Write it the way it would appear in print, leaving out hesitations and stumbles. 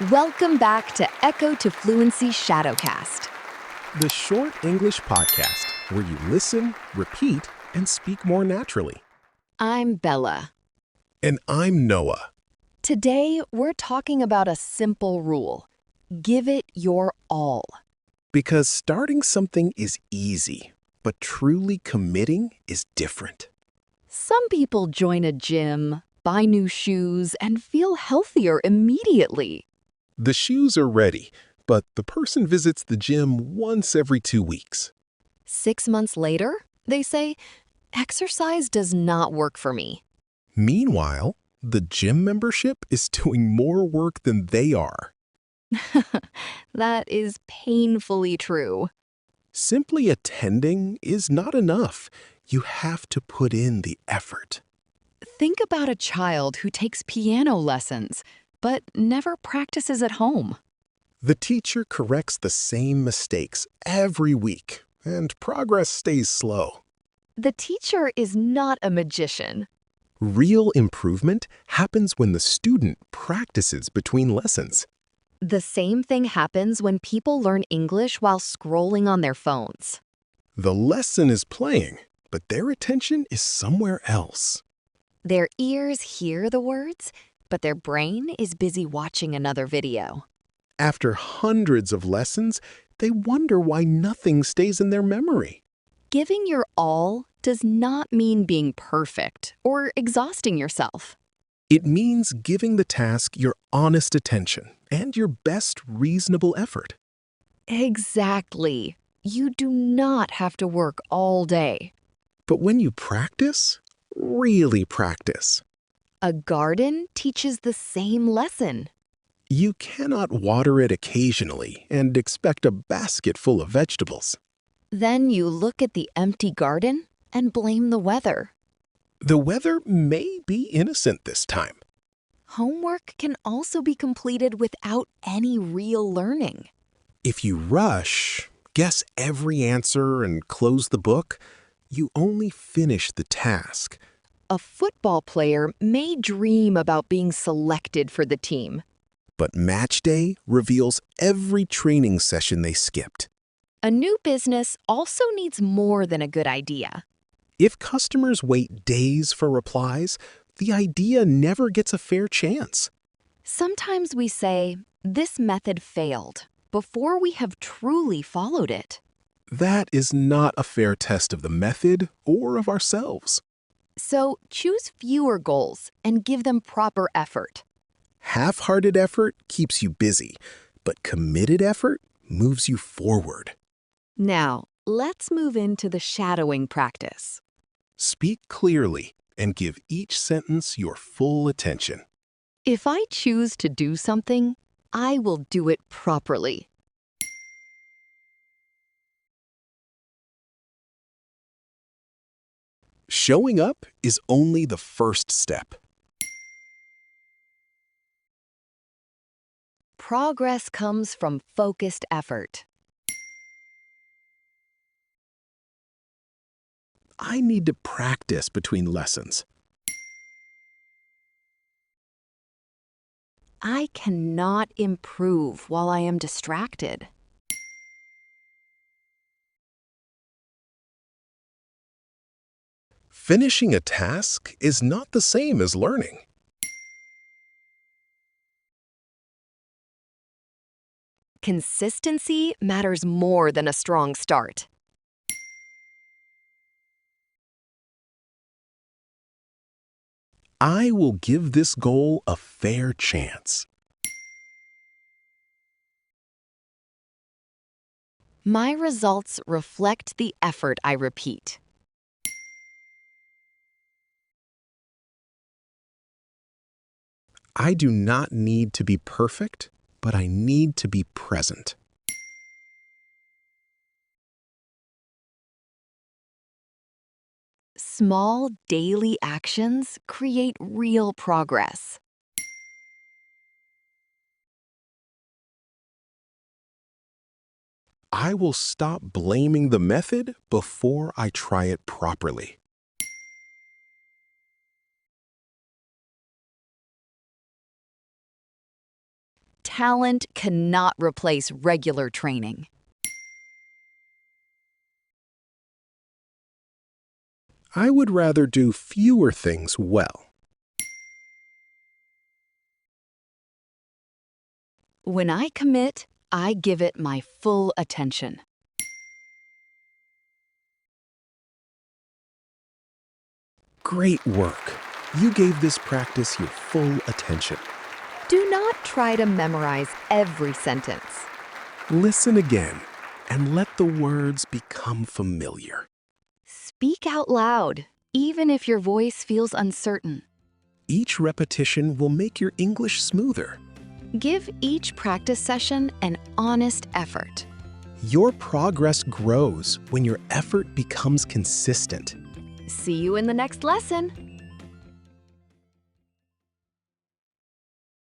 Welcome back to Echo to Fluency Shadowcast. The short English podcast where you listen, repeat, and speak more naturally. I'm Bella. And I'm Noah. Today, we're talking about a simple rule. Give it your all. Because starting something is easy, but truly committing is different. Some people join a gym, buy new shoes, and feel healthier immediately. The shoes are ready, but the person visits the gym once every 2 weeks. 6 months later, they say, exercise does not work for me. Meanwhile, the gym membership is doing more work than they are. That is painfully true. Simply attending is not enough. You have to put in the effort. Think about a child who takes piano lessons, but never practices at home. The teacher corrects the same mistakes every week, and progress stays slow. The teacher is not a magician. Real improvement happens when the student practices between lessons. The same thing happens when people learn English while scrolling on their phones. The lesson is playing, but their attention is somewhere else. Their ears hear the words, but their brain is busy watching another video. After hundreds of lessons, they wonder why nothing stays in their memory. Giving your all does not mean being perfect or exhausting yourself. It means giving the task your honest attention and your best reasonable effort. Exactly. You do not have to work all day. But when you practice, really practice, A garden teaches the same lesson. you cannot water it occasionally and expect a basket full of vegetables. Then you look at the empty garden and blame the weather. The weather may be innocent this time. Homework can also be completed without any real learning. If you rush, guess every answer, and close the book, you only finish the task. A football player may dream about being selected for the team. But match day reveals every training session they skipped. A new business also needs more than a good idea. If customers wait days for replies, the idea never gets a fair chance. Sometimes we say, this method failed, before we have truly followed it. That is not a fair test of the method or of ourselves. So choose fewer goals and give them proper effort. Half-hearted effort keeps you busy, but committed effort moves you forward. Now, let's move into the shadowing practice. Speak clearly and give each sentence your full attention. If I choose to do something, I will do it properly. Showing up is only the first step. Progress comes from focused effort. I need to practice between lessons. I cannot improve while I am distracted. Finishing a task is not the same as learning. Consistency matters more than a strong start. I will give this goal a fair chance. My results reflect the effort I repeat. I do not need to be perfect, but I need to be present. Small daily actions create real progress. I will stop blaming the method before I try it properly. talent cannot replace regular training. I would rather do fewer things well. When I commit, I give it my full attention. Great work. You gave this practice your full attention. Do not try to memorize every sentence. Listen again and let the words become familiar. Speak out loud, even if your voice feels uncertain. Each repetition will make your English smoother. Give each practice session an honest effort. Your progress grows when your effort becomes consistent. See you in the next lesson.